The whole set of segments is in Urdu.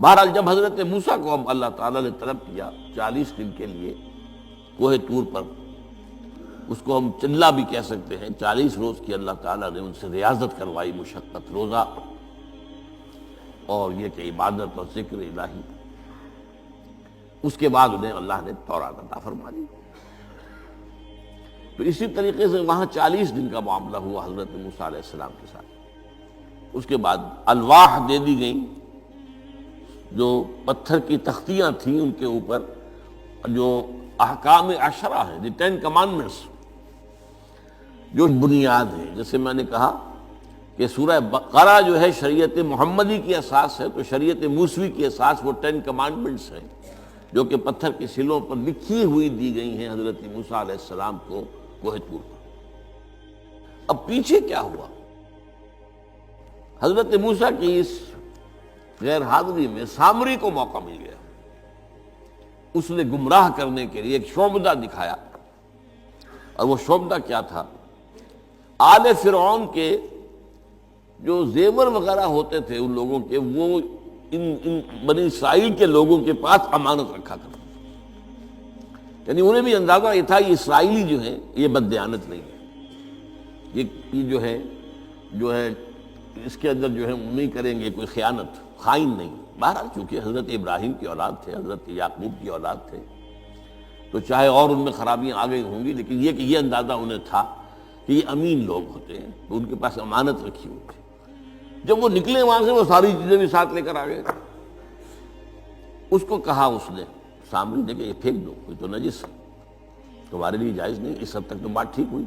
بہرحال جب حضرت موسیٰ کو اب اللہ تعالیٰ نے طلب کیا 40 دن کے لیے کوہ طور پر، اس کو ہم چلہ بھی کہہ سکتے ہیں، 40 روز کی اللہ تعالیٰ نے ان سے ریاضت کروائی، مشقت، روزہ اور یہ کہ عبادت اور ذکر الہی، اس کے بعد انہیں اللہ نے تورات عطا فرما دی۔ تو اسی طریقے سے وہاں 40 دن کا معاملہ ہوا حضرت موسیٰ علیہ السلام کے ساتھ۔ اس کے بعد الواح دے دی گئیں، جو پتھر کی تختیاں تھیں، ان کے اوپر جو احکام عشرہ ہیں، دی 10 کمانڈمنٹس، جو بنیاد ہے۔ جیسے میں نے کہا کہ سورہ بقرہ جو ہے شریعت محمدی کی اساس ہے، تو شریعت موسوی کی اساس وہ 10 کمانڈمنٹس ہیں، جو کہ پتھر کی سلوں پر لکھی ہوئی دی گئی ہیں حضرت موسیٰ علیہ السلام کو کوہ طور پر۔ اب پیچھے کیا ہوا؟ حضرت موسیٰ کی اس غیر حاضری میں سامری کو موقع مل گیا، اس نے گمراہ کرنے کے لیے ایک شعبدہ دکھایا، اور وہ شعبدہ کیا تھا؟ آل فرعون کے جو زیور وغیرہ ہوتے تھے ان لوگوں کے، وہ ان بنی اسرائیل کے لوگوں کے پاس امانت رکھا کرتے تھے، یعنی انہیں بھی اندازہ یہ تھا یہ اسرائیلی جو ہیں یہ بددیانت نہیں ہے، یہ جو ہے اس کے اندر جو ہے نہیں کریں گے کوئی خیانت، خائن نہیں۔ بہرحال چونکہ حضرت ابراہیم کی اولاد تھے، حضرت یعقوب کی اولاد تھے، تو چاہے اور ان میں خرابیاں آ گئی ہوں گی، لیکن یہ کہ یہ اندازہ انہیں تھا کہ یہ امین لوگ ہوتے ہیں، تو ان کے پاس امانت رکھی ہوئی تھی۔ جب وہ نکلے وہاں سے، وہ ساری چیزیں بھی ساتھ لے کر آ گئے۔ اس کو کہا اس نے سامنے نے کہ یہ پھینک دو، یہ تو نجس ہے، تمہارے لیے جائز نہیں۔ اس حد تک تو بات ٹھیک ہوئی۔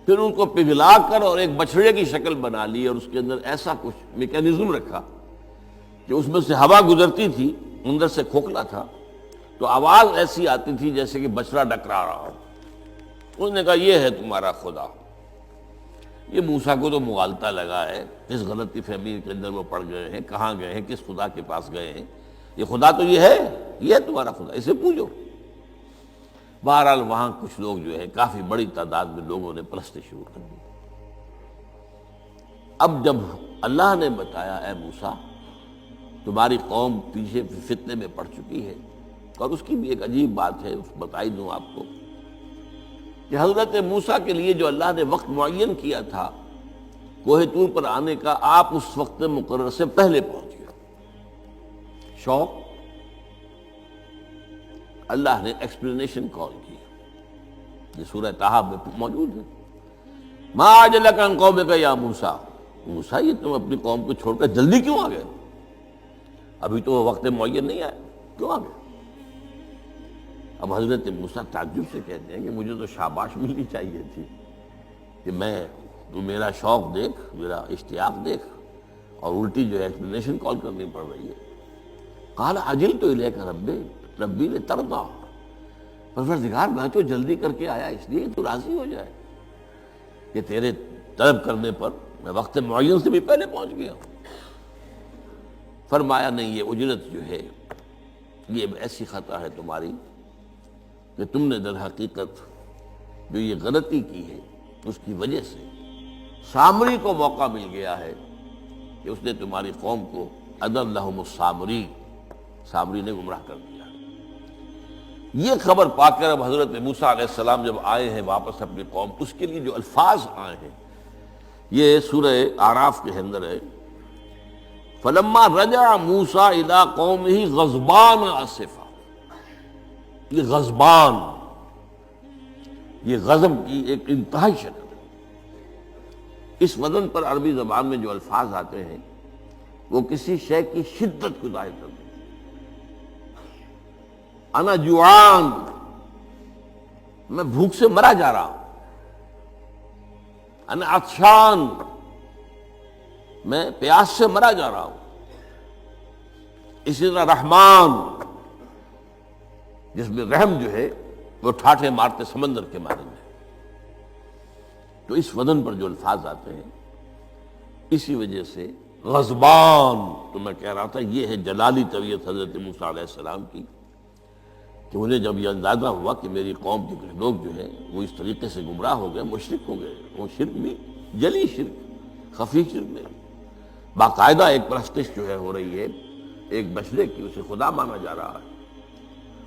پھر ان کو پگھلا کر اور ایک بچڑے کی شکل بنا لی، اور اس کے اندر ایسا کچھ میکینزم رکھا کہ اس میں سے ہوا گزرتی تھی، اندر سے کھوکھلا تھا، تو آواز ایسی آتی تھی جیسے کہ بچڑا ڈکرا رہا ہو۔ اس نے کہا یہ ہے تمہارا خدا۔ یہ موسیٰ کو تو مغالطہ لگا ہے، کس غلطی فہمی کے اندر وہ پڑ گئے ہیں، کہاں گئے ہیں، کس خدا کے پاس گئے ہیں، یہ خدا تو یہ ہے تمہارا خدا، اسے پوجو۔ بہرحال وہاں کچھ لوگ جو ہے کافی بڑی تعداد میں لوگوں نے پرستی شروع کر دی۔ اب جب اللہ نے بتایا اے موسیٰ تمہاری قوم پیچھے فتنے میں پڑ چکی ہے، اور اس کی بھی ایک عجیب بات ہے، بتائی دوں آپ کو کہ حضرت موسیٰ کے لیے جو اللہ نے وقت معین کیا تھا کوہ طور پر آنے کا، آپ اس وقت مقرر سے پہلے پہنچ گئے۔ شوق اللہ نے ایکسپلینیشن کال کی، یہ سورہ طٰہٰ میں موجود ہے۔ ما اعجلک عن قومک یا موسیٰ، موسیٰ یہ تم اپنی قوم کو چھوڑ کر جلدی کیوں آ گئے؟ ابھی تو وقت معین نہیں آیا، کیوں آ گئے؟ اب حضرت موسیٰ تعجب سے کہتے ہیں کہ مجھے تو شاباش ملنی چاہیے تھی کہ تو میرا شوق دیکھ، میرا اشتیاق دیکھ، اور الٹی جو ہے ایکسپلینیشن کال کرنی پڑ رہی ہے۔ قال عجلت الیک ربی لترضی، پروردگار میں تو جلدی کر کے آیا اس لیے تو راضی ہو جائے کہ تیرے طلب کرنے پر میں وقت معین سے بھی پہلے پہنچ گیا۔ فرمایا نہیں، یہ اجرت جو ہے یہ ایسی خطا ہے تمہاری کہ تم نے در حقیقت جو یہ غلطی کی ہے اس کی وجہ سے سامری کو موقع مل گیا ہے کہ اس نے تمہاری قوم کو اضل لہم السامری، سامری نے گمراہ کر دیا۔ یہ خبر پا کر اب حضرت موسیٰ علیہ السلام جب آئے ہیں واپس اپنی قوم، اس کے لیے جو الفاظ آئے ہیں یہ سورہ اعراف کے اندر ہے۔ فلما رجع موسیٰ الی قومہ غضبان آسفا، یہ غضبان، یہ غضب کی ایک انتہائی شکل ہے۔ اس وزن پر عربی زبان میں جو الفاظ آتے ہیں وہ کسی شے کی شدت کو ظاہر کرتے ہیں۔ انا جوعان، میں بھوک سے مرا جا رہا ہوں۔ انا عطشان، میں پیاس سے مرا جا رہا ہوں۔ اسی طرح رحمان، جس میں رحم جو ہے وہ ٹھاٹھے مارتے سمندر کے معنی میں۔ تو اس وزن پر جو الفاظ آتے ہیں اسی وجہ سے غضبان، تو میں کہہ رہا تھا یہ ہے جلالی طبیعت حضرت موسیٰ علیہ السلام کی، کہ انہیں جب یہ اندازہ ہوا کہ میری قوم کے کچھ لوگ جو ہیں وہ اس طریقے سے گمراہ ہو گئے، مشرک ہو گئے، وہ شرک بھی جلی شرک، خفی شرک نہیں، باقاعدہ ایک پرستش جو ہے ہو رہی ہے ایک بچڑے کی اسے خدا مانا جا رہا ہے.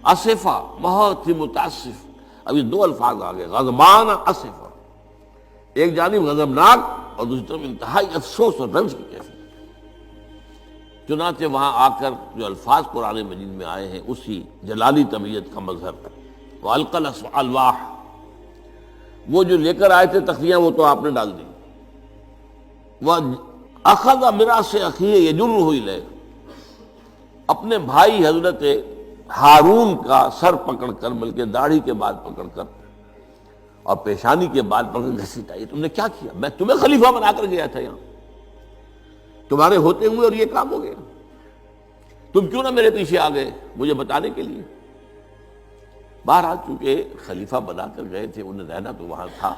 اسفا بہت ہی متاسف. ابھی دو الفاظ آ گئے, غضبان اسفا, ایک جانب غضبناک اور دوسری طرف انتہائی افسوس اور رنج کی کیفیت. چنانچہ وہاں آ کر جو الفاظ قرآن مجید میں آئے ہیں اسی جلالی طبیعت کا مظہر. وَأَلْقَى الْأَلْوَاحَ, وہ جو لے کر آئے تھے تختیاں وہ تو آپ نے ڈال دی. وَأَخَذَ مِرَاثَ أَخِيهِ يَجُرُّهُ إِلَيْهِ, اپنے بھائی حضرت ہارون کا سر پکڑ کر, بلکہ داڑھی کے بال پکڑ کر اور پیشانی کے بال پکڑ کر گھسیٹا. یہ تم نے کیا کیا؟ میں تمہیں خلیفہ بنا کر گیا تھا یہاں, تمہارے ہوتے ہوئے اور یہ کام ہو گیا. تم کیوں نہ میرے پیچھے آ گئے مجھے بتانے کے لیے؟ بہرحال چونکہ خلیفہ بنا کر گئے تھے, انہیں رہنا تو وہاں تھا,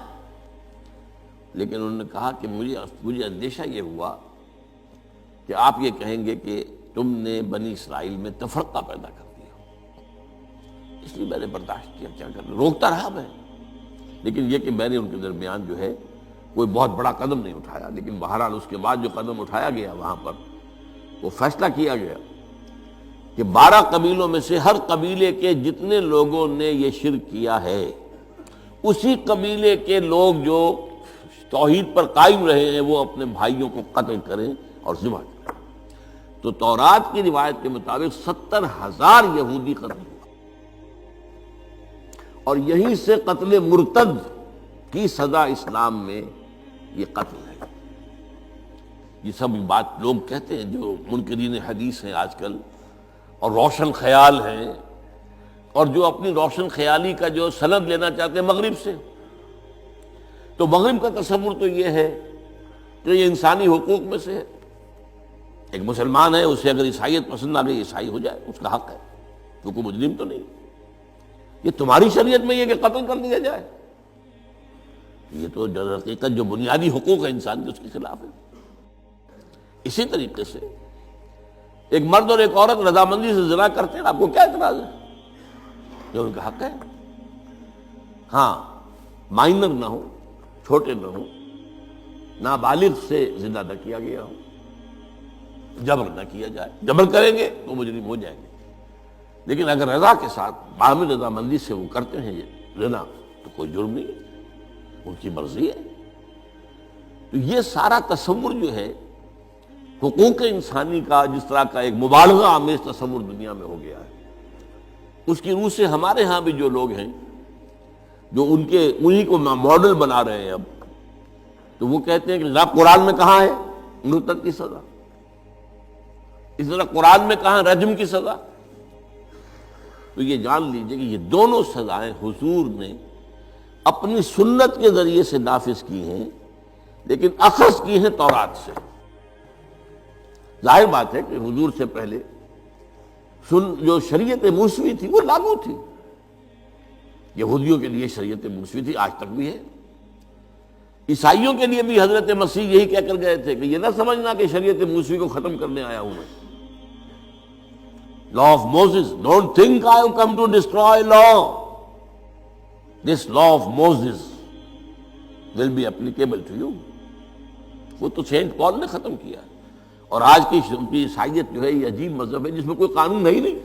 لیکن انہوں نے کہا کہ مجھے اندیشہ یہ ہوا کہ آپ یہ کہیں گے کہ تم نے بنی اسرائیل میں تفرقہ پیدا کر دیا, اس لیے میں نے برداشت کیا. کیا کرنا, روکتا رہا میں, لیکن یہ کہ میں نے ان کے درمیان جو ہے کوئی بہت بڑا قدم نہیں اٹھایا. لیکن بہرحال اس کے بعد جو قدم اٹھایا گیا وہاں پر وہ فیصلہ کیا گیا کہ 12 قبیلوں میں سے ہر قبیلے کے جتنے لوگوں نے یہ شرک کیا ہے اسی قبیلے کے لوگ جو توحید پر قائم رہے ہیں وہ اپنے بھائیوں کو قتل کریں اور ذبح کریں. تو تورات کی روایت کے مطابق 70,000 یہودی قتل ہوا, اور یہیں سے قتل مرتد کی سزا اسلام میں یہ قتل ہے. یہ سب بات لوگ کہتے ہیں جو منکرین حدیث ہیں آج کل اور روشن خیال ہیں, اور جو اپنی روشن خیالی کا جو سند لینا چاہتے ہیں مغرب سے. تو مغرب کا تصور تو یہ ہے کہ یہ انسانی حقوق میں سے ہے. ایک مسلمان ہے, اسے اگر عیسائیت پسند آ گئی عیسائی ہو جائے, اس کا حق ہے, تو کوئی مجرم تو نہیں. یہ تمہاری شریعت میں یہ کہ قتل کر دیا جائے, یہ تو در حقیقت جو بنیادی حقوق ہے انسان کے اس کے خلاف ہے. اسی طریقے سے ایک مرد اور ایک عورت رضامندی سے زنا کرتے ہیں, آپ کو کیا اعتراض ہے؟ جو ان کا حق ہے. ہاں مائنر نہ ہو, چھوٹے نہ ہو, نابالغ سے زنا نہ کیا گیا ہو, جبر نہ کیا جائے. جبر کریں گے تو مجرم ہو جائیں گے, لیکن اگر رضا کے ساتھ باہمی رضامندی سے وہ کرتے ہیں یہ زنا تو کوئی جرم نہیں ہے, ان کی مرضی ہے. تو یہ سارا تصور جو ہے حقوق انسانی کا, جس طرح کا ایک مبالغہ آمیز تصور دنیا میں ہو گیا ہے, اس کی روح سے ہمارے ہاں بھی جو لوگ ہیں جو انہی کو ماڈل بنا رہے ہیں اب, تو وہ کہتے ہیں کہ جناب قرآن میں کہاں ہے مرتد کی سزا, اس طرح قرآن میں کہاں رجم کی سزا. تو یہ جان لیجئے کہ یہ دونوں سزائیں حضور نے اپنی سنت کے ذریعے سے نافذ کی ہیں, لیکن اخذ کی ہیں تورات سے. ظاہر بات ہے کہ حضور سے پہلے جو شریعت موسوی تھی وہ لاگو تھی. یہودیوں کے لیے شریعت موسوی تھی, آج تک بھی ہے. عیسائیوں کے لیے بھی حضرت مسیح یہی کہہ کر گئے تھے کہ یہ نہ سمجھنا کہ شریعت موسوی کو ختم کرنے آیا ہوں میں. Law of Moses, don't think I have come to destroy law. This law of Moses will be applicable to you. وہ تو سینٹ پال نے ختم کیا, اور آج کی عیسائیت جو ہے یہ عجیب مذہب ہے جس میں کوئی قانون ہے ہی نہیں.